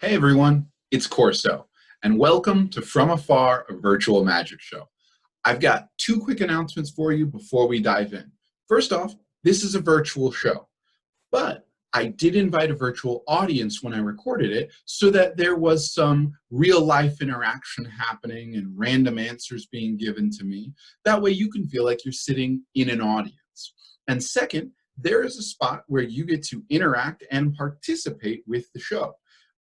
Hey everyone, it's Korso, and welcome to From Afar, a virtual magic show. I've got two quick announcements for you before we dive in. First off, this is a virtual show, but I did invite a virtual audience when I recorded it so that there was some real life interaction happening and random answers being given to me. That way you can feel like you're sitting in an audience. And second, there is a spot where you get to interact and participate with the show.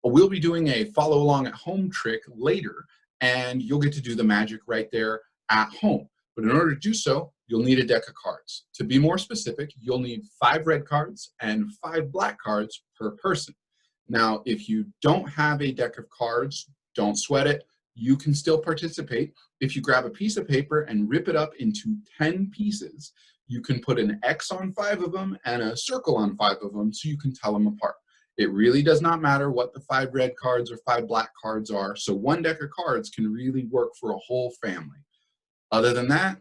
We'll be doing a follow along at home trick later, and you'll get to do the magic right there at home. But in order to do so, you'll need a deck of cards. To be more specific, you'll need 5 red cards and 5 black cards per person. Now, if you don't have a deck of cards, don't sweat it. You can still participate. If you grab a piece of paper and rip it up into 10 pieces, you can put an X on 5 of them and a circle on 5 of them so you can tell them apart. It really does not matter what the 5 red cards or 5 black cards are, so one deck of cards can really work for a whole family. Other than that,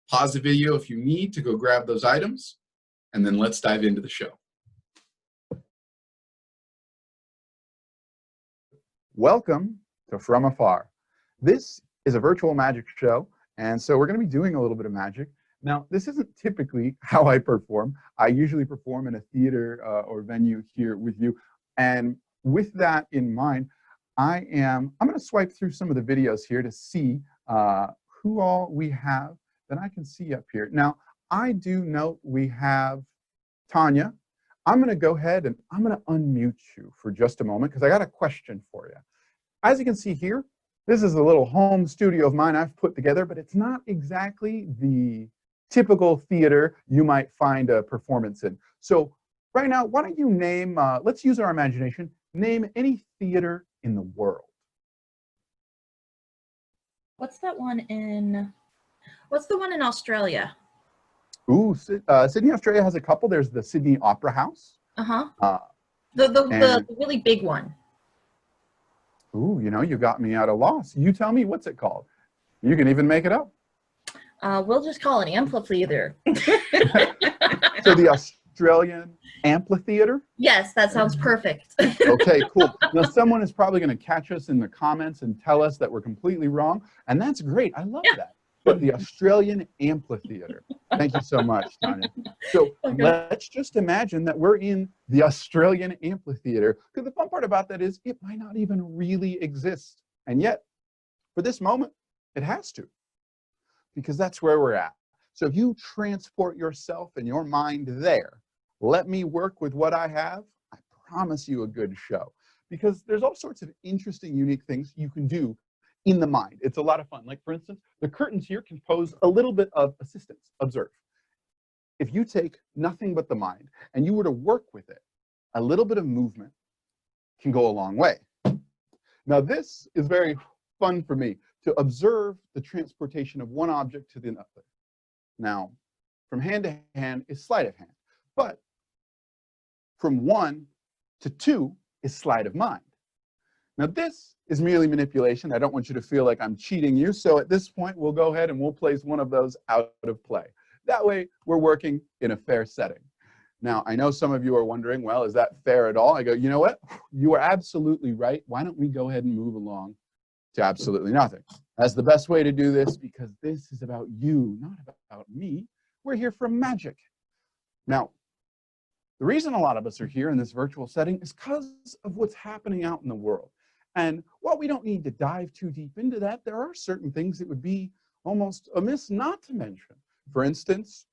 pause the video if you need to go grab those items, and then let's dive into the show. Welcome to From Afar. This is a virtual magic show, and so we're going to be doing a little bit of magic. Now, this isn't typically how I perform. I usually perform in a theater or venue here with you. And with that in mind, I'm going to swipe through some of the videos here to see who all we have that I can see up here. Now, I do note we have Tanya. I'm going to go ahead and I'm going to unmute you for just a moment because I got a question for you. As you can see here, this is a little home studio of mine I've put together, but it's not exactly the typical theater you might find a performance in. So right now, why don't you name, let's use our imagination, name any theater in the world. What's the one in Australia? Ooh, Sydney, Australia has a couple. There's the Sydney Opera House. The really big one. Ooh, you got me at a loss. You tell me, what's it called? You can even make it up. We'll just call it amphitheater. So the Australian amphitheater? Yes, that sounds perfect. Okay, cool. Now someone is probably going to catch us in the comments and tell us that we're completely wrong, and that's great. I love that. But the Australian amphitheater. Thank you so much, Tanya. So let's just imagine that we're in the Australian amphitheater, because the fun part about that is it might not even really exist. And yet, for this moment, it has to, because that's where we're at. So if you transport yourself and your mind there, let me work with what I have, I promise you a good show. Because there's all sorts of interesting, unique things you can do in the mind. It's a lot of fun. Like, for instance, the curtains here can pose a little bit of assistance. Observe. If you take nothing but the mind and you were to work with it, a little bit of movement can go a long way. Now, this is very fun for me, to observe the transportation of one object to the other. Now, from hand to hand is sleight of hand, but from 1 to 2 is sleight of mind. Now, this is merely manipulation. I don't want you to feel like I'm cheating you, so at this point, we'll go ahead and we'll place one of those out of play. That way, we're working in a fair setting. Now, I know some of you are wondering, well, is that fair at all? I go, you know what? You are absolutely right. Why don't we go ahead and move along to absolutely nothing? That's the best way to do this, because this is about you, not about me. We're here for magic. Now, the reason a lot of us are here in this virtual setting is because of what's happening out in the world. And while we don't need to dive too deep into that, there are certain things that would be almost amiss not to mention. For instance,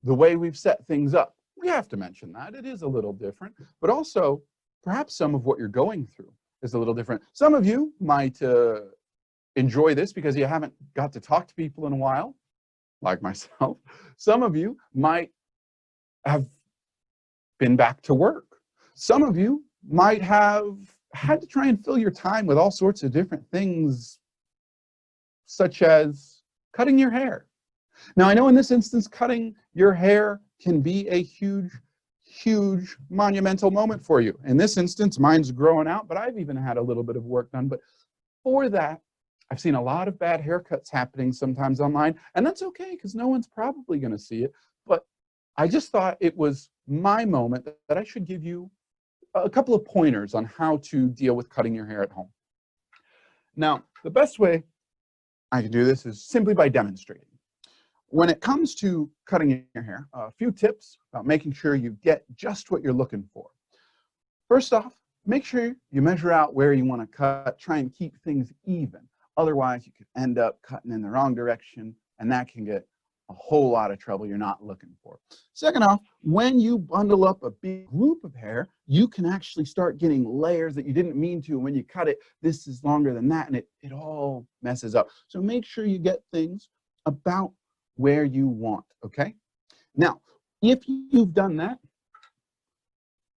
the way we've set things up. We have to mention that. It is a little different, but also perhaps some of what you're going through is a little different. Some of you might enjoy this because you haven't got to talk to people in a while, like myself. Some of you might have been back to work. Some of you might have had to try and fill your time with all sorts of different things, such as cutting your hair. Now, I know in this instance, cutting your hair can be a huge, huge monumental moment for you. In this instance, mine's growing out, but I've even had a little bit of work done. But for that, I've seen a lot of bad haircuts happening sometimes online, and that's okay, because no one's probably going to see it. But I just thought it was my moment that I should give you a couple of pointers on how to deal with cutting your hair at home. Now, the best way I can do this is simply by demonstrating. When it comes to cutting your hair, a few tips about making sure you get just what you're looking for. First off, make sure you measure out where you want to cut. Try and keep things even. Otherwise, you could end up cutting in the wrong direction, and that can get a whole lot of trouble you're not looking for. Second off, when you bundle up a big group of hair, you can actually start getting layers that you didn't mean to. And when you cut it, this is longer than that, and it all messes up. So make sure you get things about where you want, okay? Now, if you've done that,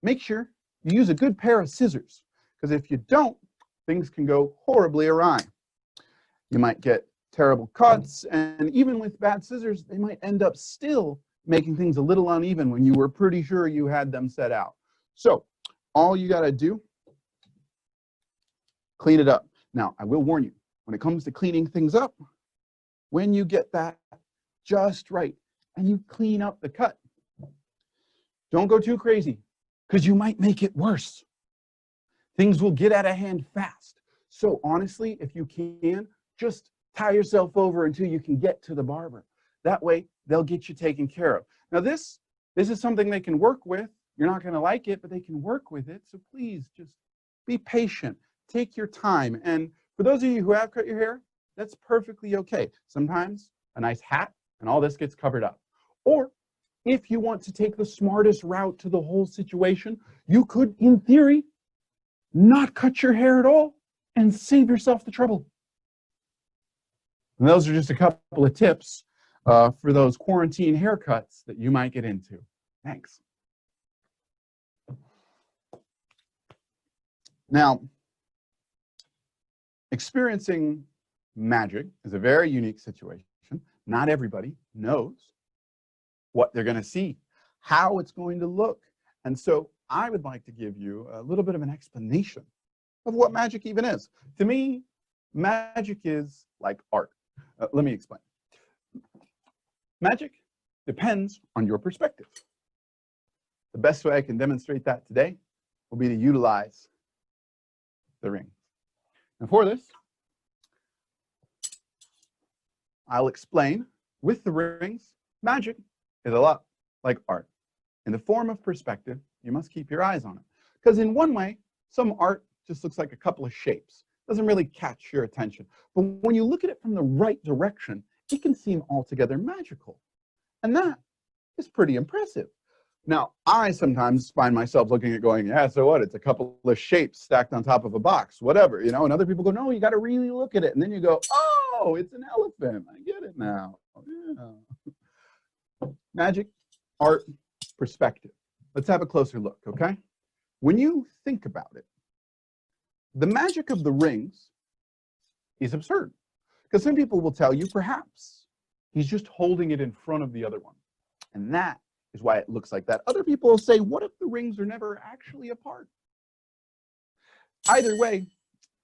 make sure you use a good pair of scissors, because if you don't, things can go horribly awry. You might get terrible cuts, and even with bad scissors, they might end up still making things a little uneven when you were pretty sure you had them set out. So all you got to do, clean it up. Now, I will warn you, when it comes to cleaning things up, when you get that just right and you clean up the cut, don't go too crazy, because you might make it worse. Things will get out of hand fast. So honestly, if you can, just tie yourself over until you can get to the barber. That way, they'll get you taken care of. Now, this is something they can work with. You're not going to like it, but they can work with it. So please just be patient. Take your time. And for those of you who have cut your hair, that's perfectly okay. Sometimes a nice hat and all this gets covered up. Or if you want to take the smartest route to the whole situation, you could, in theory, not cut your hair at all and save yourself the trouble. And those are just a couple of tips for those quarantine haircuts that you might get into. Thanks. Now, experiencing magic is a very unique situation. Not everybody knows what they're going to see, how it's going to look. And so I would like to give you a little bit of an explanation of what magic even is. To me, magic is like art. Let me explain. Magic depends on your perspective. The best way I can demonstrate that today will be to utilize the ring. And for this, I'll explain with the rings, magic is a lot like art. In the form of perspective, you must keep your eyes on it. Because in one way, some art just looks like a couple of shapes. Doesn't really catch your attention. But when you look at it from the right direction, it can seem altogether magical. And that is pretty impressive. Now, I sometimes find myself looking at going, yeah, so what? It's a couple of shapes stacked on top of a box, whatever, you know, and other people go, no, you got to really look at it. And then you go, oh, it's an elephant. I get it now. Yeah. Magic, art, perspective. Let's have a closer look, okay? When you think about it, the magic of the rings is absurd, because some people will tell you perhaps he's just holding it in front of the other one. And that is why it looks like that. Other people will say, what if the rings are never actually apart? Either way,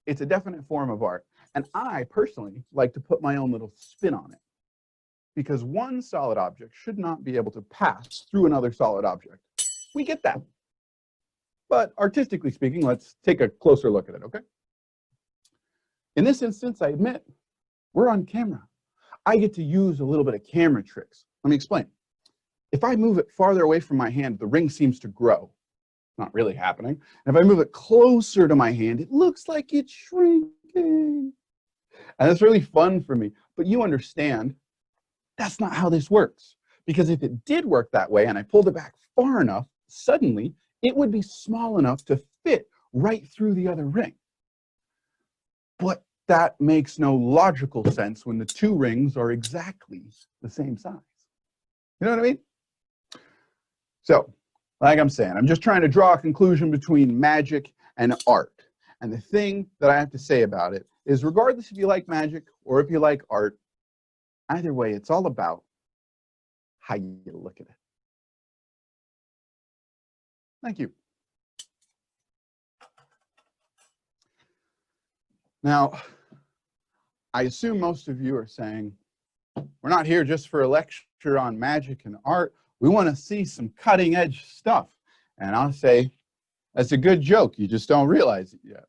it's a definite form of art. And I personally like to put my own little spin on it, because one solid object should not be able to pass through another solid object. We get that. But artistically speaking, let's take a closer look at it, okay? In this instance, I admit, we're on camera. I get to use a little bit of camera tricks. Let me explain. If I move it farther away from my hand, the ring seems to grow. Not really happening. And if I move it closer to my hand, it looks like it's shrinking. And it's really fun for me. But you understand, that's not how this works. Because if it did work that way and I pulled it back far enough, suddenly it would be small enough to fit right through the other ring. But that makes no logical sense when the two rings are exactly the same size. You know what I mean? So, like I'm saying, I'm just trying to draw a conclusion between magic and art. And the thing that I have to say about it is, regardless if you like magic or if you like art, either way, it's all about how you look at it. Thank you. Now, I assume most of you are saying, we're not here just for a lecture on magic and art. We want to see some cutting edge stuff. And I'll say, That's a good joke. You just don't realize it yet.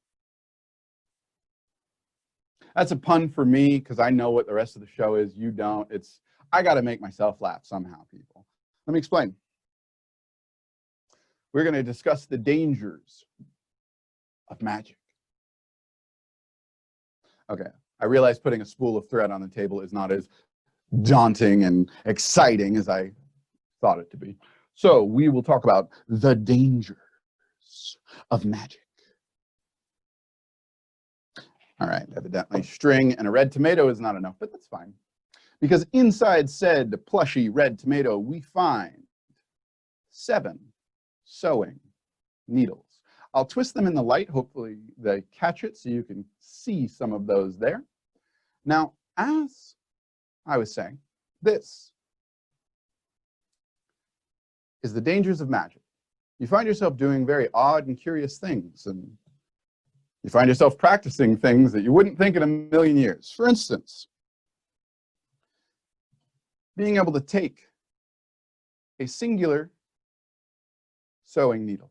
That's a pun for me because I know what the rest of the show is. You don't. I got to make myself laugh somehow, people. Let me explain. We're going to discuss the dangers of magic. Okay, I realize putting a spool of thread on the table is not as daunting and exciting as I thought it to be. So we will talk about the dangers of magic. All right, evidently string and a red tomato is not enough, but that's fine. Because inside said plushy red tomato, we find 7 sewing needles. I'll twist them in the light. Hopefully they catch it so you can see some of those there. Now, as I was saying, this is the dangers of magic. You find yourself doing very odd and curious things, and you find yourself practicing things that you wouldn't think in a million years. For instance, being able to take a singular sewing needle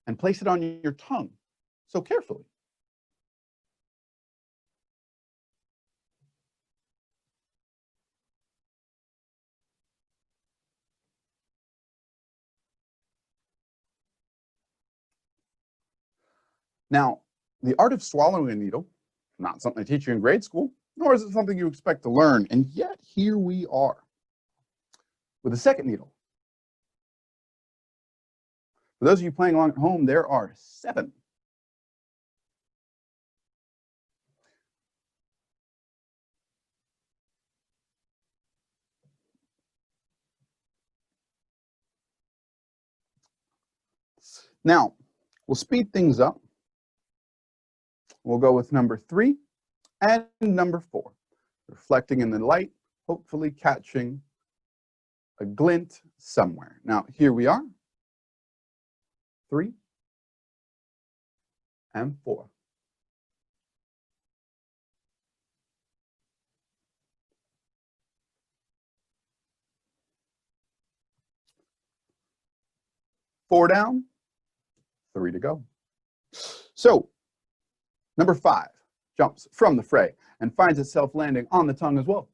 and place it on your tongue so carefully. Now, the art of swallowing a needle, not something they teach you in grade school, nor is it something you expect to learn, and yet here we are with a second needle. For those of you playing along at home, there are 7. Now, we'll speed things up. We'll go with number 3 and number 4. Reflecting in the light, hopefully catching a glint somewhere. Now, here we are. 3 and 4. Four down, 3 to go. So, number 5 jumps from the fray and finds itself landing on the tongue as well.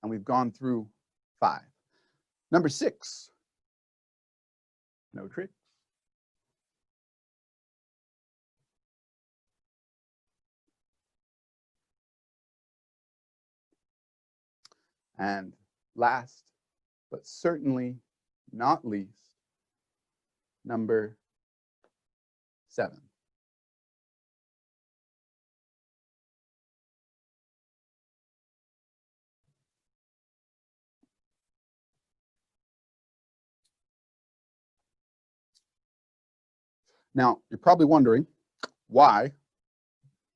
And we've gone through 5. Number 6, no tricks. And last, but certainly not least, number 7. Now, you're probably wondering, why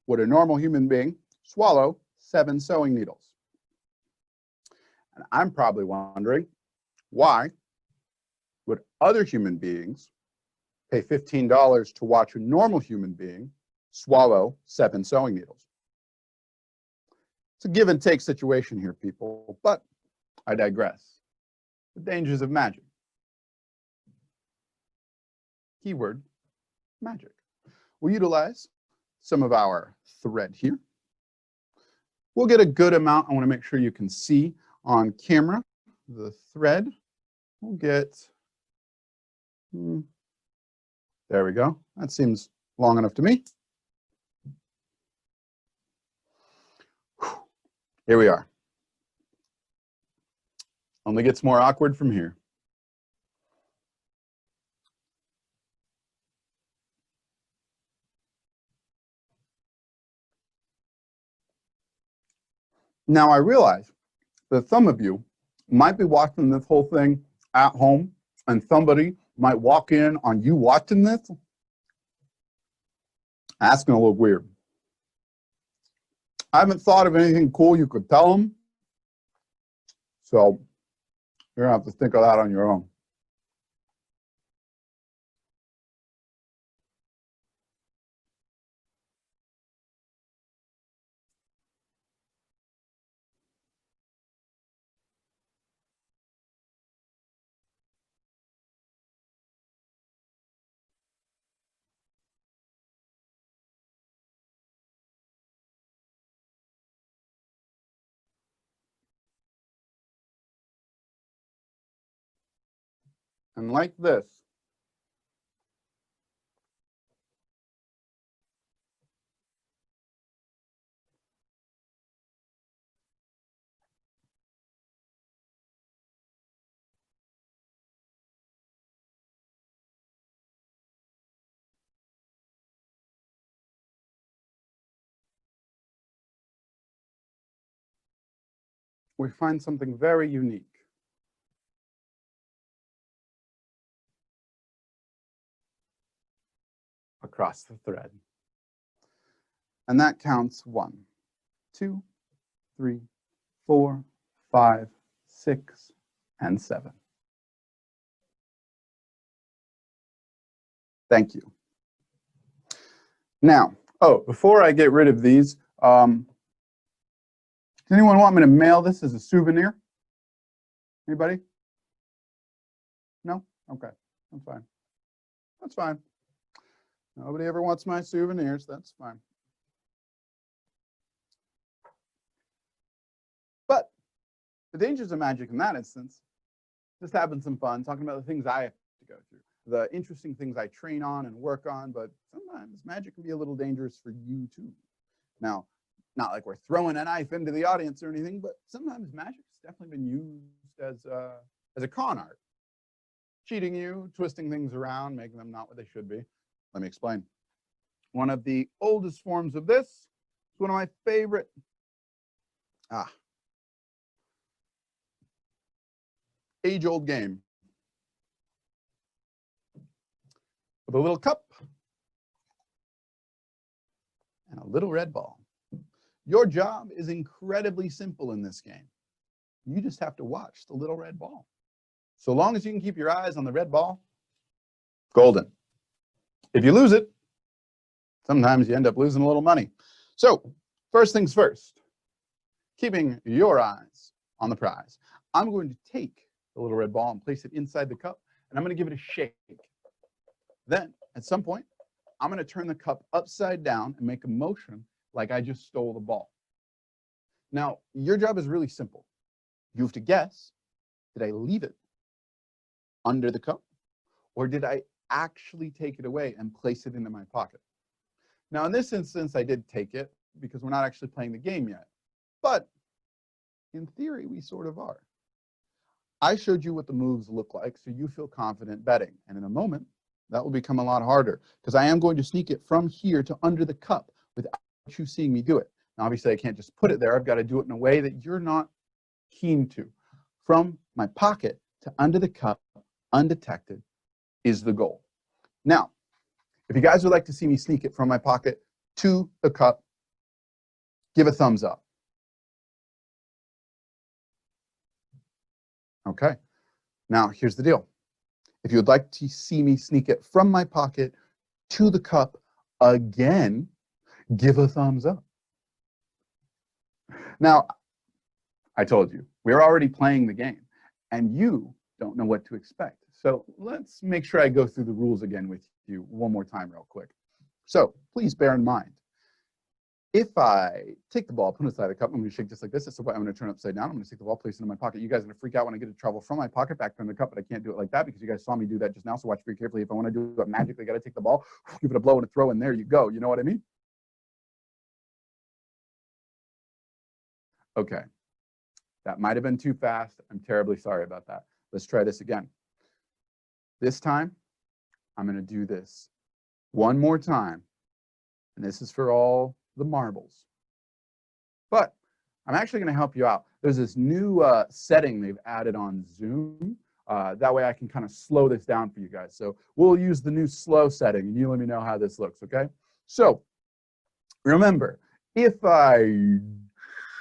would a normal human being swallow 7 sewing needles? And I'm probably wondering, why would other human beings pay $15 to watch a normal human being swallow 7 sewing needles? It's a give and take situation here, people, but I digress. The dangers of magic. Keyword, magic. We'll utilize some of our thread here. We'll get a good amount. I want to make sure you can see on camera the thread. We'll get, there we go. That seems long enough to me. Here we are. Only gets more awkward from here. Now I realize that some of you might be watching this whole thing at home, and somebody might walk in on you watching this. That's going to look weird. I haven't thought of anything cool you could tell them, so you're going to have to think of that on your own. And like this, we find something very unique. Across the thread. And that counts 1, 2, 3, 4, 5, 6, and 7. Thank you. Now, before I get rid of these, does anyone want me to mail this as a souvenir? Anybody? No? Okay, that's fine. That's fine. Nobody ever wants my souvenirs, that's fine. But the dangers of magic in that instance, just having some fun, talking about the things I have to go through, the interesting things I train on and work on, but sometimes magic can be a little dangerous for you too. Now, not like we're throwing a knife into the audience or anything, but sometimes magic's definitely been used as a con art. Cheating you, twisting things around, making them not what they should be. Let me explain. One of the oldest forms of this is one of my favorite. Age-old game. With a little cup and a little red ball. Your job is incredibly simple in this game. You just have to watch the little red ball. So long as you can keep your eyes on the red ball, golden. If you lose it, sometimes you end up losing a little money. So first things first, keeping your eyes on the prize. I'm going to take the little red ball and place it inside the cup, and I'm going to give it a shake. Then, at some point, I'm going to turn the cup upside down and make a motion like I just stole the ball. Now, your job is really simple. You have to guess, did I leave it under the cup, or did I actually take it away and place it into my pocket? Now, in this instance, I did take it because we're not actually playing the game yet. But in theory, we sort of are. I showed you what the moves look like, so you feel confident betting. And in a moment, that will become a lot harder because I am going to sneak it from here to under the cup without you seeing me do it. Now, obviously, I can't just put it there. I've got to do it in a way that you're not keen to. From my pocket to under the cup, undetected, is the goal. Now, if you guys would like to see me sneak it from my pocket to the cup, give a thumbs up. Okay, now here's the deal. If you would like to see me sneak it from my pocket to the cup again, give a thumbs up. Now, I told you, we're already playing the game, and you don't know what to expect. So let's make sure I go through the rules again with you one more time real quick. So please bear in mind, if I take the ball, put it inside the cup, I'm going to shake just like this. That's the way I'm going to turn it upside down. I'm going to take the ball, place it in my pocket. You guys are going to freak out when I get to travel from my pocket back to the cup, but I can't do it like that because you guys saw me do that just now. So watch very carefully. If I want to do it magically, I got to take the ball, give it a blow and a throw, and there you go. You know what I mean? Okay. That might have been too fast. I'm terribly sorry about that. Let's try this again. This time, I'm going to do this one more time. And this is for all the marbles. But I'm actually going to help you out. There's this new setting they've added on Zoom. That way I can kind of slow this down for you guys. So we'll use the new slow setting, and you let me know how this looks, okay? So remember, if I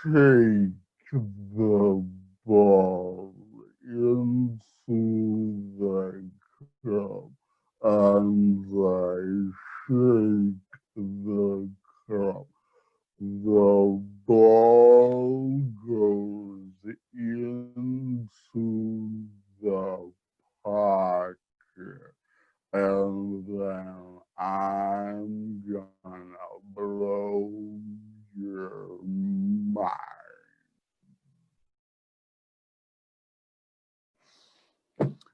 take the ball into the cup and I shake the cup, the ball goes into the pocket, and then I'm gonna blow your mind.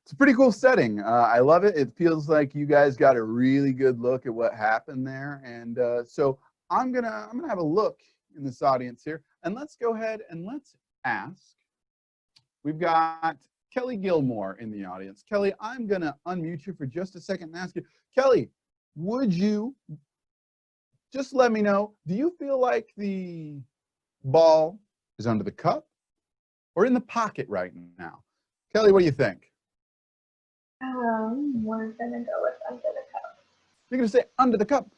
It's a pretty cool setting. I love it. It feels like you guys got a really good look at what happened there. And so I'm gonna have a look in this audience here, and let's go ahead and let's ask. We've got Kelly Gilmore in the audience. Kelly, I'm gonna unmute you for just a second and ask you, Kelly, would you just let me know, do you feel like the ball is under the cup or in the pocket right now? Kelly, what do you think? We're gonna go with under the cup. You're gonna say under the cup.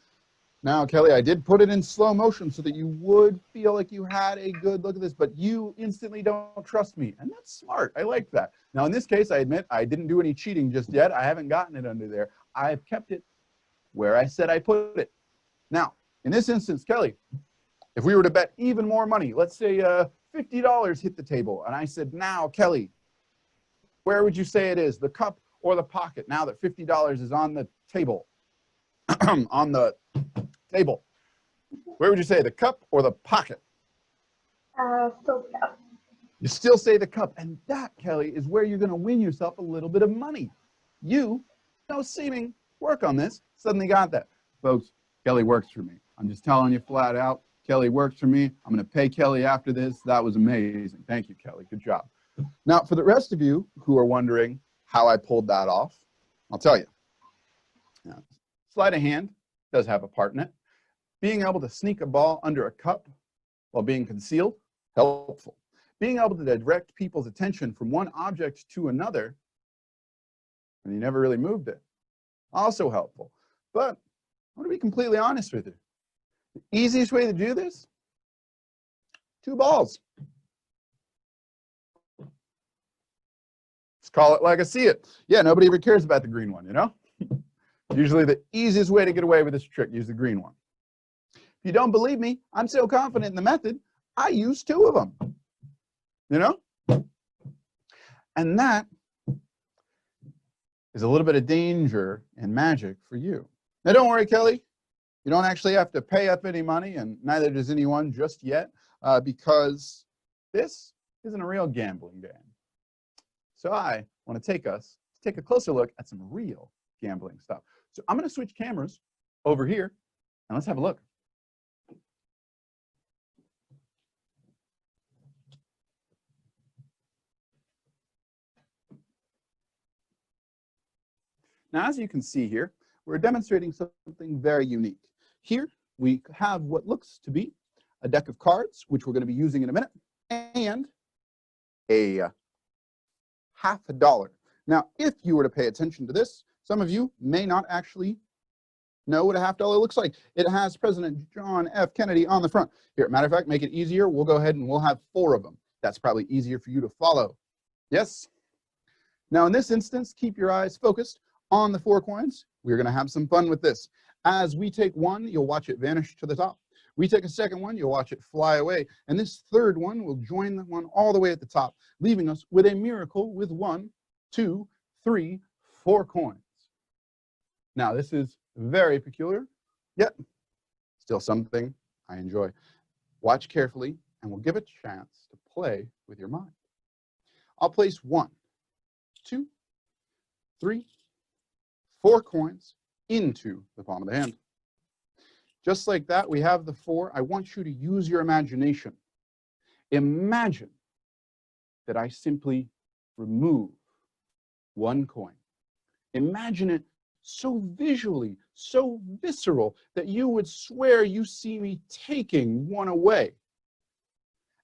Now, Kelly, I did put it in slow motion so that you would feel like you had a good look at this, but you instantly don't trust me, and that's smart. I like that. Now, in this case, I admit I didn't do any cheating just yet. I haven't gotten it under there. I've kept it where I said I put it. Now, in this instance, Kelly, if we were to bet even more money, let's say $50 hit the table, and I said, now, Kelly, where would you say it is, the cup or the pocket, now that $50 is on the table? On the table. Where would you say, the cup or the pocket? Still the cup. You still say the cup, and that, Kelly, is where you're going to win yourself a little bit of money. You, no seeming work on this, suddenly got that. Folks, Kelly works for me. I'm just telling you flat out, Kelly works for me. I'm going to pay Kelly after this. That was amazing. Thank you, Kelly. Good job. Now, for the rest of you who are wondering how I pulled that off, I'll tell you. Now, sleight of hand does have a part in it. Being able to sneak a ball under a cup while being concealed, helpful. Being able to direct people's attention from one object to another, and you never really moved it, also helpful. But I want to be completely honest with you. The easiest way to do this, 2 balls. Let's call it like I see it. Yeah, nobody ever cares about the green one, you know? Usually the easiest way to get away with this trick, use the green one. If you don't believe me, I'm so confident in the method, I use 2 of them, you know? And that is a little bit of danger and magic for you. Now, don't worry, Kelly. You don't actually have to pay up any money, and neither does anyone just yet, because this isn't a real gambling game. So I want to take a closer look at some real gambling stuff. So I'm going to switch cameras over here, and let's have a look. Now, as you can see here, we're demonstrating something very unique. Here, we have what looks to be a deck of cards, which we're going to be using in a minute, and a $50. Now, if you were to pay attention to this, some of you may not actually know what a $50 looks like. It has President John F. Kennedy on the front. Here, matter of fact, make it easier. We'll go ahead and we'll have 4 of them. That's probably easier for you to follow. Yes? Now, in this instance, keep your eyes focused on the 4 coins. We're going to have some fun with this. As we take one, you'll watch it vanish to the top. We take a second one, you'll watch it fly away. And this third one will join the one all the way at the top, leaving us with a miracle with 1, 2, 3, 4 coins. Now, this is very peculiar, yet still something I enjoy. Watch carefully, and we'll give it a chance to play with your mind. I'll place 1, 2, 3, 4 coins into the palm of the hand. Just like that, we have the 4. I want you to use your imagination. Imagine that I simply remove 1 coin. Imagine it so visually, so visceral, that you would swear you see me taking 1 away.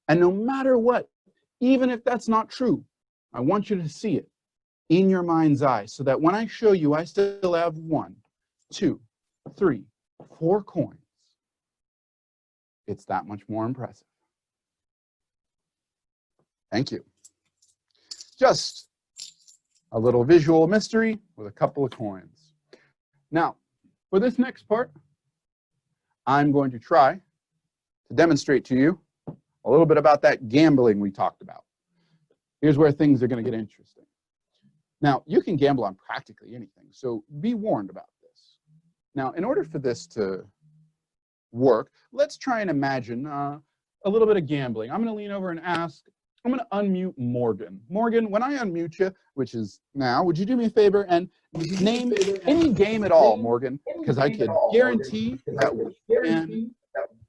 And no matter what, even if that's not true, I want you to see it in your mind's eye, so that when I show you, I still have 1, 2, 3, 4 coins. It's that much more impressive. Thank you. Just a little visual mystery with a couple of coins. Now, for this next part, I'm going to try to demonstrate to you a little bit about that gambling we talked about. Here's where things are going to get interesting. Now, you can gamble on practically anything, so be warned about this. Now, in order for this to work, let's try and imagine a little bit of gambling. I'm going to lean over and ask I'm going to unmute Morgan. Morgan, when I unmute you, which is now, would you do me a favor and name any game at all, Morgan? Because I could guarantee that we can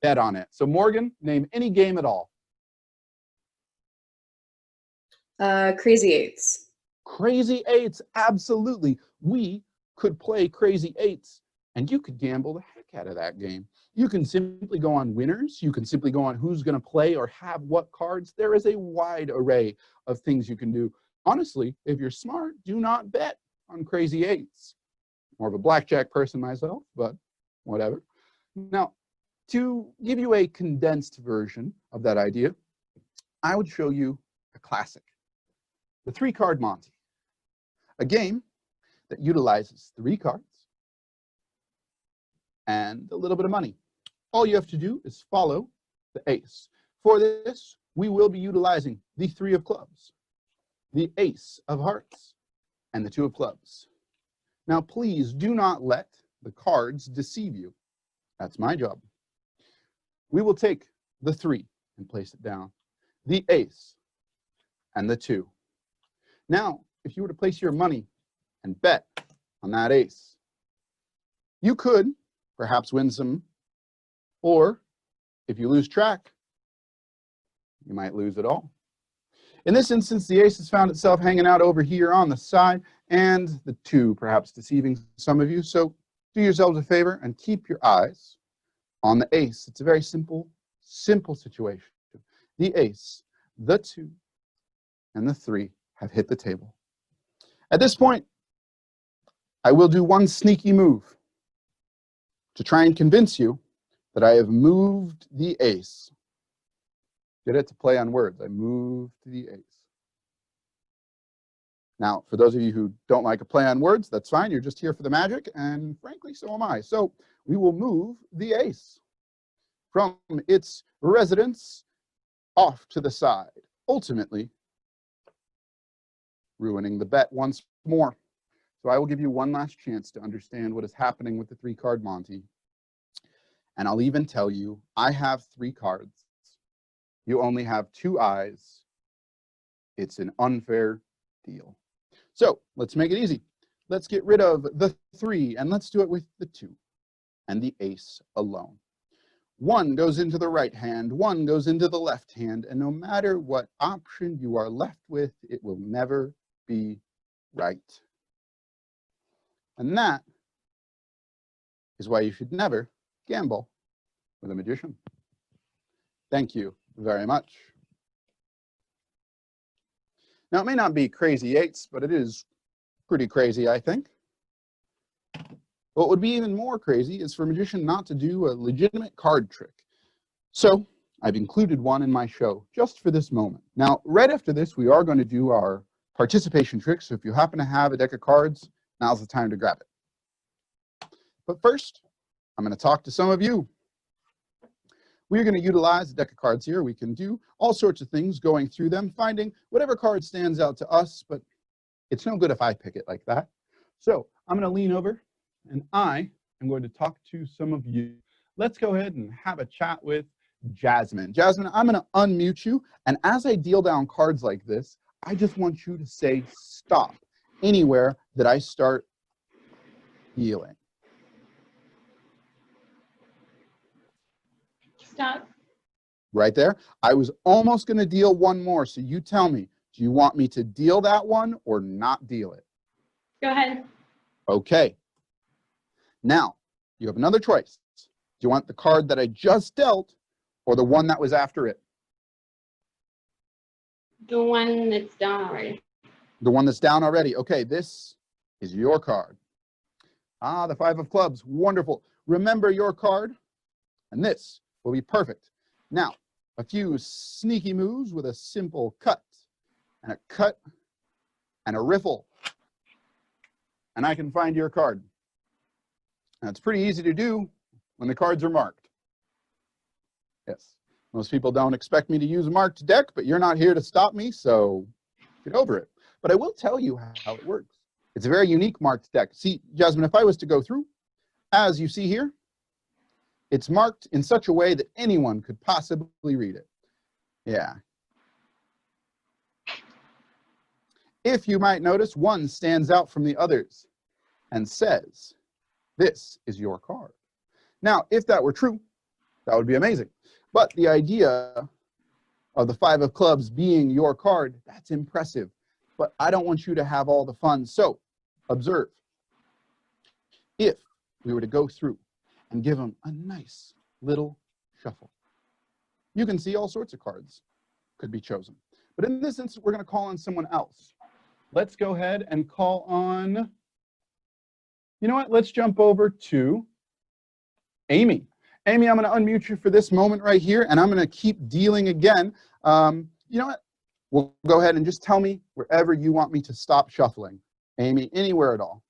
bet on it. So Morgan, name any game at all. Crazy Eights. Crazy Eights, absolutely. We could play Crazy Eights, and you could gamble the heck out of that game. You can simply go on winners. You can simply go on who's going to play or have what cards. There is a wide array of things you can do. Honestly, if you're smart, do not bet on Crazy Eights. More of a blackjack person myself, but whatever. Now, to give you a condensed version of that idea, I would show you a classic, the 3-card Monte, a game that utilizes 3 cards and a little bit of money. All you have to do is follow the ace. For this, we will be utilizing the 3 of clubs, the ace of hearts, and the 2 of clubs. Now, please do not let the cards deceive you. That's my job. We will take the 3 and place it down, the ace, and the 2. Now, if you were to place your money and bet on that ace, you could perhaps win some, or if you lose track, you might lose it all. In this instance, the ace has found itself hanging out over here on the side, and the 2 perhaps deceiving some of you. So do yourselves a favor and keep your eyes on the ace. It's a very simple situation. The ace, the 2, and the 3 have hit the table. At this point, I will do one sneaky move to try and convince you that I have moved the ace. Get it? To play on words. I moved the ace. Now, for those of you who don't like a play on words, that's fine. You're just here for the magic, and frankly, so am I. So we will move the ace from its residence off to the side, ultimately ruining the bet once more. So I will give you one last chance to understand what is happening with the 3-card Monte. And I'll even tell you, I have 3 cards. You only have 2 eyes. It's an unfair deal. So let's make it easy. Let's get rid of the 3, and let's do it with the 2 and the ace alone. 1 goes into the right hand, 1 goes into the left hand, and no matter what option you are left with, it will never be right. And that is why you should never gamble with a magician. Thank you very much. Now, it may not be Crazy Eights, but it is pretty crazy, I think. What would be even more crazy is for a magician not to do a legitimate card trick. So I've included one in my show just for this moment. Now, right after this, we are going to do our participation trick. So if you happen to have a deck of cards, now's the time to grab it. But first, I'm going to talk to some of you. We're going to utilize a deck of cards here. We can do all sorts of things going through them, finding whatever card stands out to us, but it's no good if I pick it like that. So I'm going to lean over and I am going to talk to some of you. Let's go ahead and have a chat with Jasmine. Jasmine, I'm going to unmute you. And as I deal down cards like this, I just want you to say stop anywhere that I start dealing. Stop. Right there. I was almost going to deal one more. So you tell me, do you want me to deal that one or not deal it? Go ahead. Okay. Now, you have another choice. Do you want the card that I just dealt or the one that was after it? The one that's down already. The one that's down already. Okay, this is your card. Ah, the 5 of clubs. Wonderful. Remember your card, and this will be perfect. Now, a few sneaky moves with a simple cut and a riffle. And I can find your card. Now, it's pretty easy to do when the cards are marked. Yes, most people don't expect me to use a marked deck, but you're not here to stop me, so get over it. But I will tell you how it works. It's a very unique marked deck. See, Jasmine, if I was to go through, as you see here, it's marked in such a way that anyone could possibly read it. Yeah. If you might notice, one stands out from the others and says, this is your card. Now, if that were true, that would be amazing. But the idea of the 5 of clubs being your card, that's impressive. But I don't want you to have all the fun. So observe. If we were to go through and give them a nice little shuffle, you can see all sorts of cards could be chosen. But in this instance, we're going to call on someone else. Let's go ahead and call on, you know what? Let's jump over to Amy. Amy, I'm going to unmute you for this moment right here, and I'm going to keep dealing again. You know what? We'll go ahead and just tell me wherever you want me to stop shuffling. Amy, anywhere at all.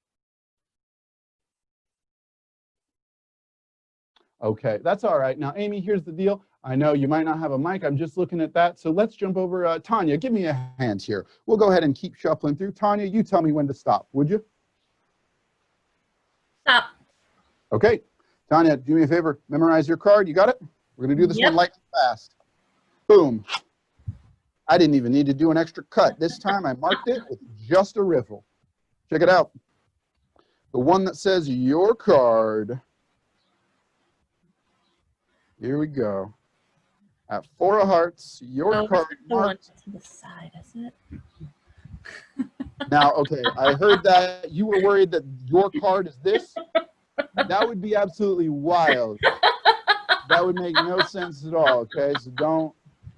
Okay, that's all right. Now, Amy, here's the deal. I know you might not have a mic. I'm just looking at that. So let's jump over. Tanya, give me a hand here. We'll go ahead and keep shuffling through. Tanya, you tell me when to stop, would you? Stop. Okay. Tanya, do me a favor. Memorize your card. You got it? We're going to do this one light and fast. Boom. I didn't even need to do an extra cut. This time I marked it with just a riffle. Check it out. The one that says your card. Here we go. At 4 of hearts, your card The one marked. to the side, is it? Now, okay, I heard that you were worried that your card is this. That would be absolutely wild. That would make no sense at all, okay? So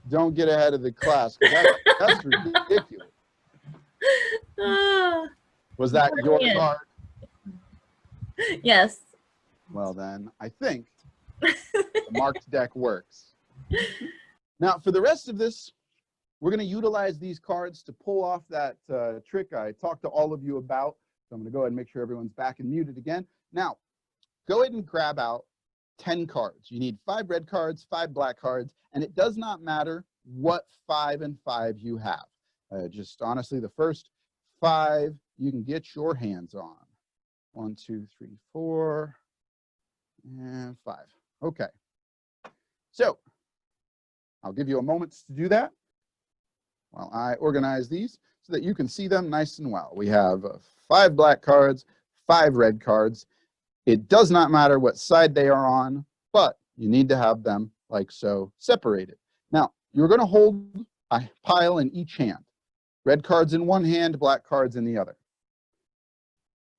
don't get ahead of the class. That's ridiculous. Was that your card? Yes. Well, then, I think the marked deck works. Now, for the rest of this, we're going to utilize these cards to pull off that trick I talked to all of you about. So I'm going to go ahead and make sure everyone's back and muted again. Now, go ahead and grab out 10 cards. You need 5 red cards, 5 black cards, and it does not matter what 5 and 5 you have. Just honestly, the first 5 you can get your hands on. 1, 2, 3, 4, and 5. Okay. So I'll give you a moment to do that while I organize these so that you can see them nice and well. We have 5 black cards, 5 red cards. It does not matter what side they are on, but you need to have them like so separated. Now, you're going to hold a pile in each hand. Red cards in one hand, black cards in the other.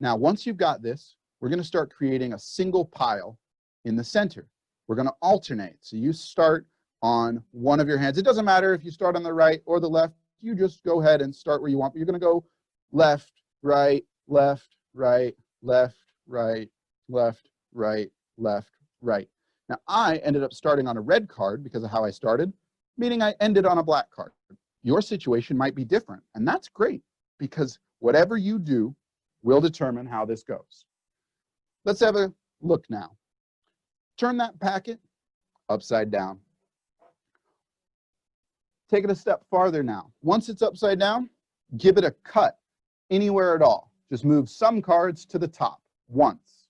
Now, once you've got this, we're going to start creating a single pile in the center. We're going to alternate. So you start on one of your hands. It doesn't matter if you start on the right or the left. You just go ahead and start where you want. But you're going to go left, right, left, right, left, right, left, right, left, right. Now, I ended up starting on a red card because of how I started, meaning I ended on a black card. Your situation might be different, and that's great because whatever you do will determine how this goes. Let's have a look now. Turn that packet upside down. Take it a step farther now. Once it's upside down, give it a cut anywhere at all. Just move some cards to the top once.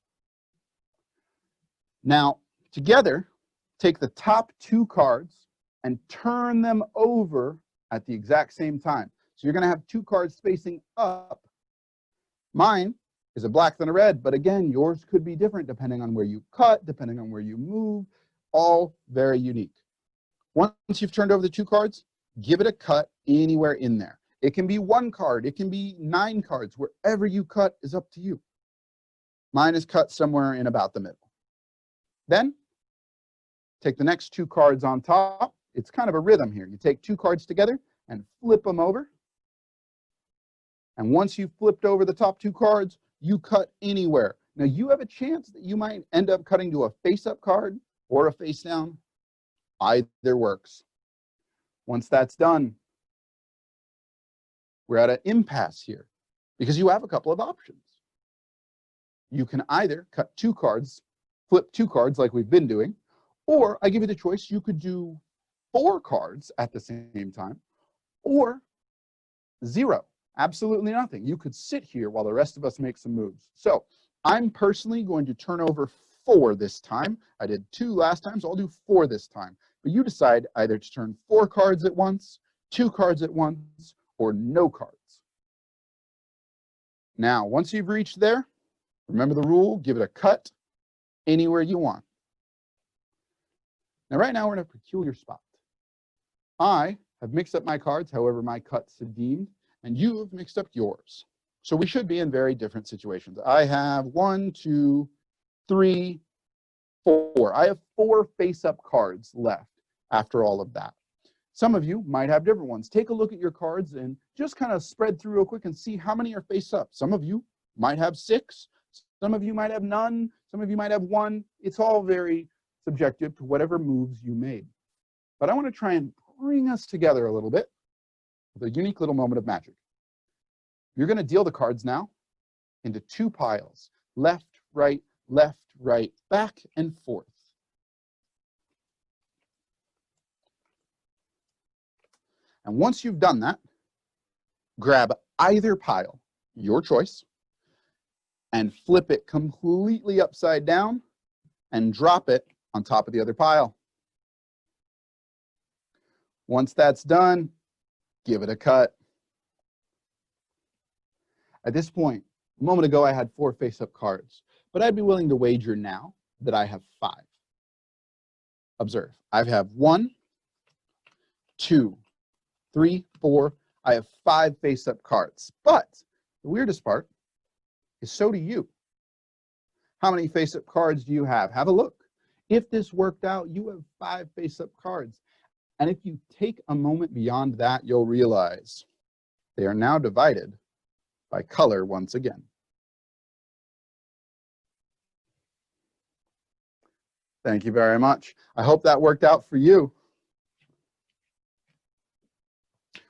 Now, together, take the top 2 cards and turn them over at the exact same time. So you're going to have 2 cards facing up. Mine is a black than a red, but again, yours could be different depending on where you cut, depending on where you move, all very unique. Once you've turned over the 2 cards, give it a cut anywhere in there. It can be 1 card, it can be 9 cards, wherever you cut is up to you. Mine is cut somewhere in about the middle. Then, take the next 2 cards on top. It's kind of a rhythm here. You take 2 cards together and flip them over. And once you've flipped over the top 2 cards, you cut anywhere. Now, you have a chance that you might end up cutting to a face-up card or a face-down. Either works. Once that's done, we're at an impasse here because you have a couple of options. You can either cut 2 cards, flip 2 cards like we've been doing, or I give you the choice, you could do 4 cards at the same time, or 0, absolutely nothing. You could sit here while the rest of us make some moves. So I'm personally going to turn over 4 this time. I did 2 last time, so I'll do 4 this time. But you decide either to turn 4 cards at once, 2 cards at once, or no cards. Now, once you've reached there, remember the rule, give it a cut anywhere you want. Now, right now, we're in a peculiar spot. I have mixed up my cards, however my cuts have deemed, and you have mixed up yours. So we should be in very different situations. I have 1, 2, 3, 4. I have 4 face-up cards left after all of that. Some of you might have different ones. Take a look at your cards and just kind of spread through real quick and see how many are face-up. Some of you might have 6. Some of you might have none. Some of you might have 1. It's all very subjective to whatever moves you made. But I want to try and bring us together a little bit with a unique little moment of magic. You're going to deal the cards now into 2 piles, left, right, back and forth. And once you've done that, grab either pile, your choice, and flip it completely upside down and drop it on top of the other pile. Once that's done, give it a cut. At this point, a moment ago, I had 4 face-up cards, but I'd be willing to wager now that I have 5. Observe, I have 1, 2, 3, 4. I have 5 face-up cards, but the weirdest part is so do you. How many face-up cards do you have? Have a look. If this worked out, you have 5 face-up cards. And if you take a moment beyond that, you'll realize they are now divided by color once again. Thank you very much. I hope that worked out for you.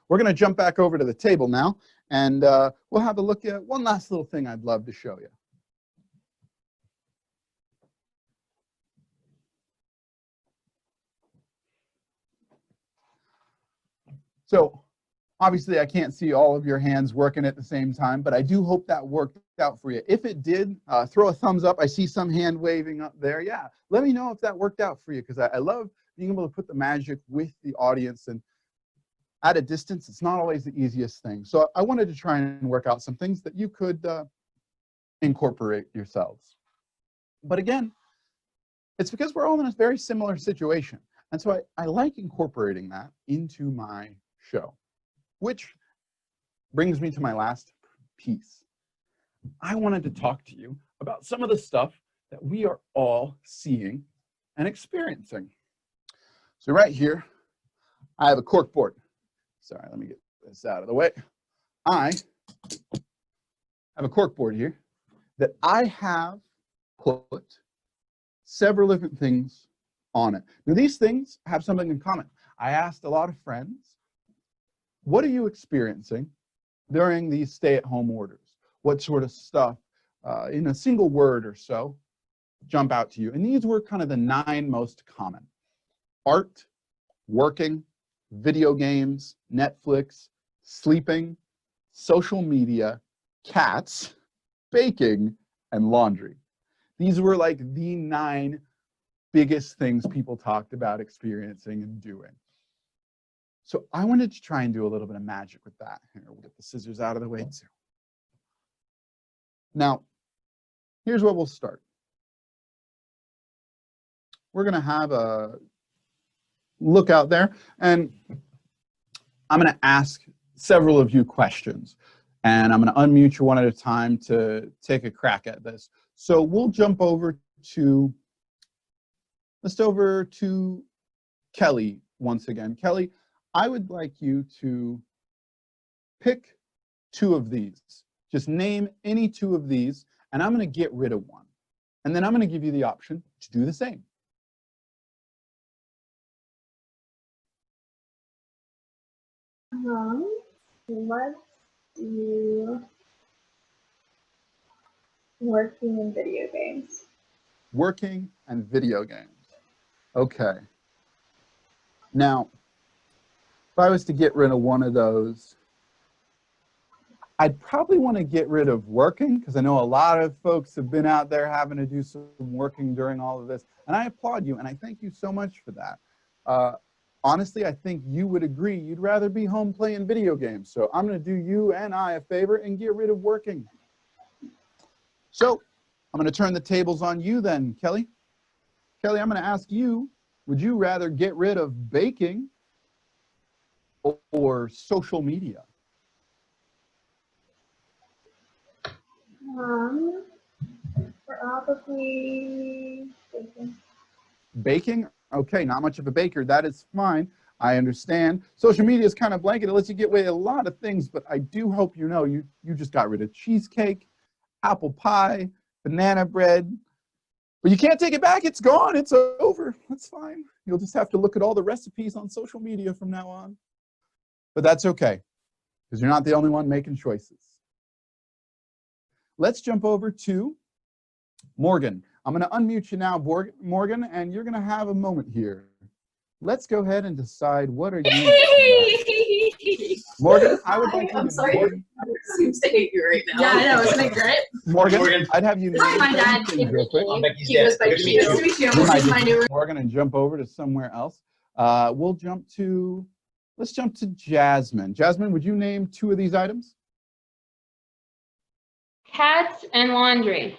We're going to jump back over to the table now, and we'll have a look at one last little thing I'd love to show you. So obviously, I can't see all of your hands working at the same time, but I do hope that worked out for you. If it did, throw a thumbs up. I see some hand waving up there. Yeah, let me know if that worked out for you, because I love being able to put the magic with the audience. And at a distance, it's not always the easiest thing. So I wanted to try and work out some things that you could incorporate yourselves. But again, it's because we're all in a very similar situation. And so I like incorporating that into my show, which brings me to my last piece. I wanted to talk to you about some of the stuff that we are all seeing and experiencing. So right here, I have a cork board. Sorry, let me get this out of the way. I have a cork board here that I have put several different things on it. Now, these things have something in common. I asked a lot of friends, what are you experiencing during these stay-at-home orders? What sort of stuff, in a single word or so, jump out to you? And these were kind of the 9 most common. Art, working, video games, Netflix, sleeping, social media, cats, baking, and laundry. These were like the 9 biggest things people talked about experiencing and doing. So I wanted to try and do a little bit of magic with that. Here, we'll get the scissors out of the way too. Now, here's where we'll start. We're going to have a look out there, and I'm going to ask several of you questions, and I'm going to unmute you one at a time to take a crack at this. So we'll jump over to, let's go over to Kelly once again. Kelly, I would like you to pick 2 of these. Just name any 2 of these, and I'm going to get rid of one. And then I'm going to give you the option to do the same. Let's do working in video games. Working and video games. Okay. Now, if I was to get rid of one of those, I'd probably want to get rid of working, because I know a lot of folks have been out there having to do some working during all of this. And I applaud you, and I thank you so much for that. Honestly, I think you would agree you'd rather be home playing video games. So I'm going to do you and I a favor and get rid of working. So I'm going to turn the tables on you then, Kelly. Kelly, I'm going to ask you, would you rather get rid of baking or social media? Probably baking. Baking? Okay, not much of a baker. That is fine. I understand. Social media is kind of blanket. It lets you get away with a lot of things, but I do hope you know you just got rid of cheesecake, apple pie, banana bread. But you can't take it back. It's gone. It's over. That's fine. You'll just have to look at all the recipes on social media from now on. But that's okay, because you're not the only one making choices. Let's jump over to Morgan. I'm going to unmute you now, Morgan, and you're going to have a moment here. Let's go ahead and decide what are you. Morgan, I would like you I'm to sorry. Morgan, Seems to hate you right now. Yeah, I know. Isn't it great? Morgan, I'd have you name My dad. things real quick. He goes by Q. You might just Morgan and jump over to somewhere else. Let's jump to Jasmine. Jasmine, would you name 2 of these items? Cats and laundry.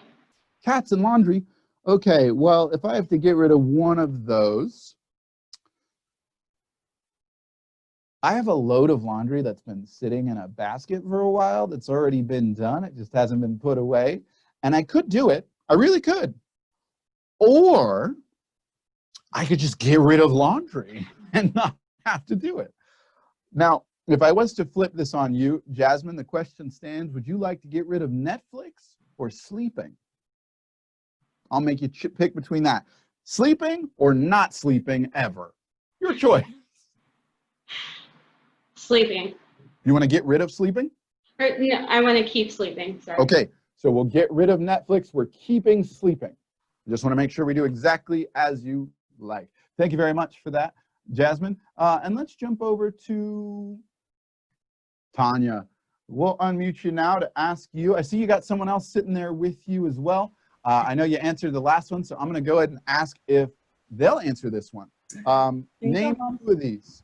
Cats and laundry. Okay, well, if I have to get rid of one of those, I have a load of laundry that's been sitting in a basket for a while that's already been done. It just hasn't been put away. And I could do it. I really could. Or I could just get rid of laundry and not have to do it. Now, if I was to flip this on you, Jasmine, the question stands, would you like to get rid of Netflix or sleeping? I'll make you pick between that. Sleeping or not sleeping ever. Your choice. Sleeping. You want to get rid of sleeping? Or, no, I want to keep sleeping. Sorry. Okay, so we'll get rid of Netflix. We're keeping sleeping. I just want to make sure we do exactly as you like. Thank you very much for that, Jasmine. And let's jump over to Tanya. We'll unmute you now to ask you. I see you got someone else sitting there with you as well. I know you answered the last one, so I'm going to go ahead and ask if they'll answer this one. Name 2 of these.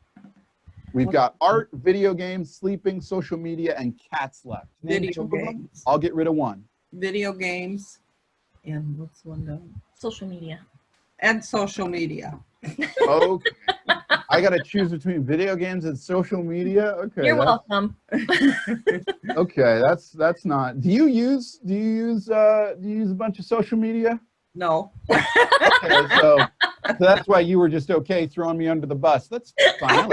We've got art, video games, sleeping, social media, and cats left. Name Video 2 of them. games. I'll get rid of 1. Video games. And what's one done? Social media. And social media. Okay. I got to choose between video games and social media. Okay. You're welcome. Okay, that's not. Do you use a bunch of social media? No. Okay, so that's why you were just okay throwing me under the bus. That's fine.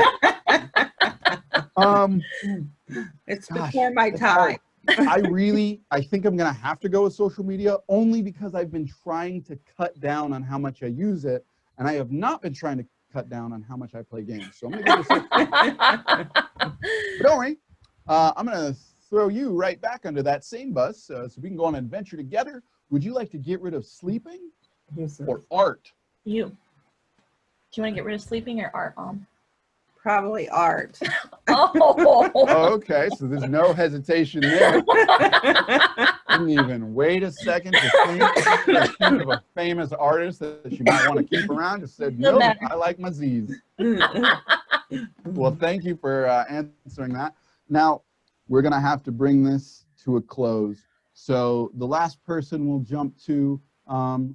It's Gosh, before my that's time. hard. I think I'm gonna have to go with social media only because I've been trying to cut down on how much I use it, and I have not been trying to cut down on how much I play games. So I'm gonna go with social media. But don't worry, I'm gonna throw you right back under that same bus so we can go on an adventure together. Would you like to get rid of sleeping or art? You. Do you want to get rid of sleeping or art, Mom? Probably art. Oh. Okay, so there's no hesitation there. Didn't even wait a second to think of a famous artist that she might want to keep around. Just said, no, I like my Z's. Well, thank you for answering that. Now, we're going to have to bring this to a close. So the last person we'll jump to,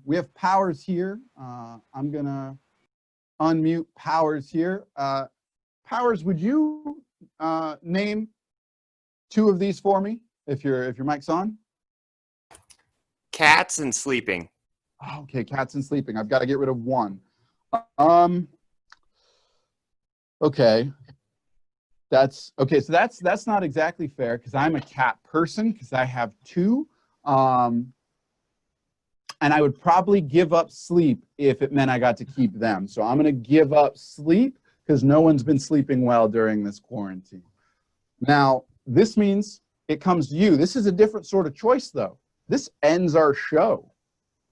we have Powers here. I'm going to unmute Powers here. Powers, would you name 2 of these for me if your mic's on? Cats and sleeping. Okay, cats and sleeping. I've got to get rid of 1. Okay. So that's not exactly fair because I'm a cat person because I have 2. And I would probably give up sleep if it meant I got to keep them. So I'm going to give up sleep because no one's been sleeping well during this quarantine. Now, this means it comes to you. This is a different sort of choice, though. This ends our show.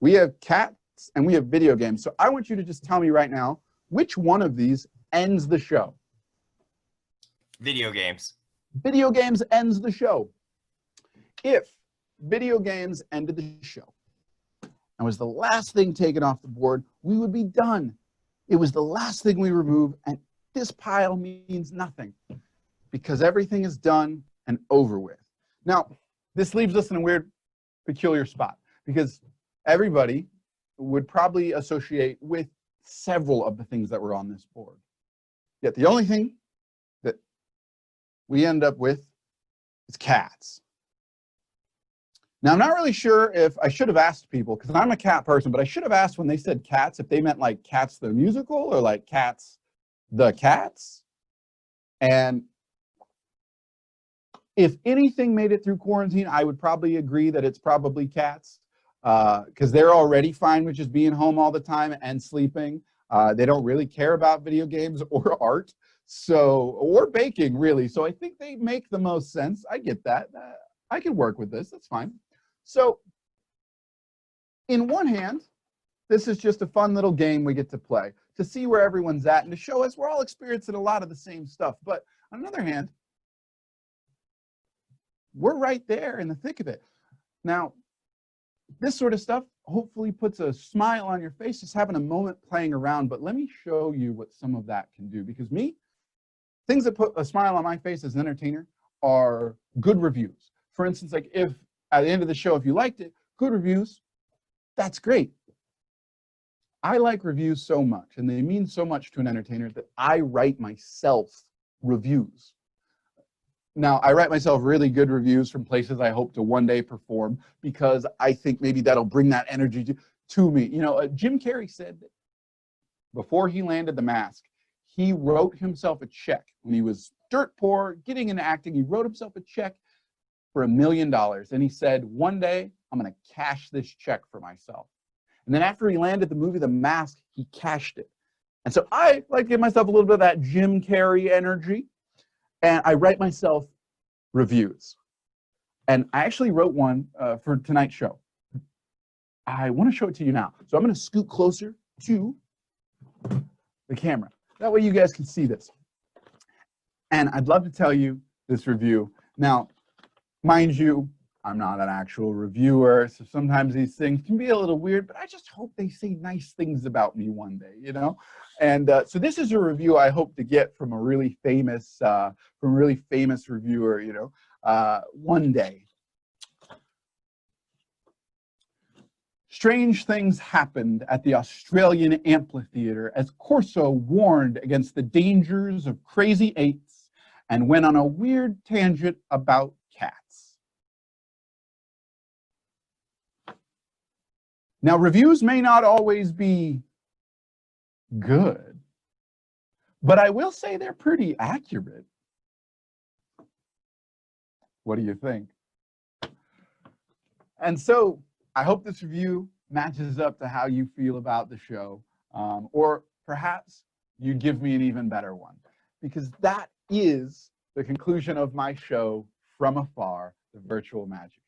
We have cats and we have video games. So I want you to just tell me right now, which one of these ends the show? Video games. Video games ends the show. If video games ended the show and was the last thing taken off the board, we would be done. It was the last thing we removed, and this pile means nothing because everything is done and over with. Now, this leaves us in a weird, peculiar spot because everybody would probably associate with several of the things that were on this board. Yet the only thing that we end up with is cats. Now, I'm not really sure if I should have asked people, because I'm a cat person, but I should have asked when they said cats, if they meant like Cats the musical or like Cats the Cats. And if anything made it through quarantine, I would probably agree that it's probably cats, because they're already fine with just being home all the time and sleeping. They don't really care about video games or art, or baking, really. So I think they make the most sense. I get that. I can work with this. That's fine. So in one hand, this is just a fun little game we get to play to see where everyone's at and to show us we're all experiencing a lot of the same stuff. But on the other hand, we're right there in the thick of it. Now, this sort of stuff hopefully puts a smile on your face, just having a moment playing around. But let me show you what some of that can do, because things that put a smile on my face as an entertainer are good reviews. For instance, like if at the end of the show, if you liked it, good reviews, that's great. I like reviews so much, and they mean so much to an entertainer, that I write myself reviews. Now, I write myself really good reviews from places I hope to one day perform, because I think maybe that'll bring that energy to me. You know, Jim Carrey said that before he landed The Mask, he wrote himself a check. When he was dirt poor, getting into acting, he wrote himself a check for $1 million. And he said, one day, I'm going to cash this check for myself. And then after he landed the movie The Mask, he cashed it. And so I like to give myself a little bit of that Jim Carrey energy. And I write myself reviews. And I actually wrote one for tonight's show. I want to show it to you now. So I'm going to scoot closer to the camera. That way you guys can see this. And I'd love to tell you this review. Now, mind you, I'm not an actual reviewer, so sometimes these things can be a little weird, but I just hope they say nice things about me one day, you know? And so this is a review I hope to get from a really famous reviewer, you know, one day. Strange things happened at the Australian amphitheater as Korso warned against the dangers of crazy eights and went on a weird tangent about cats. Now, reviews may not always be good, but I will say they're pretty accurate. What do you think? And so I hope this review matches up to how you feel about the show, or perhaps you give me an even better one, because that is the conclusion of my show, From Afar, the Virtual Magic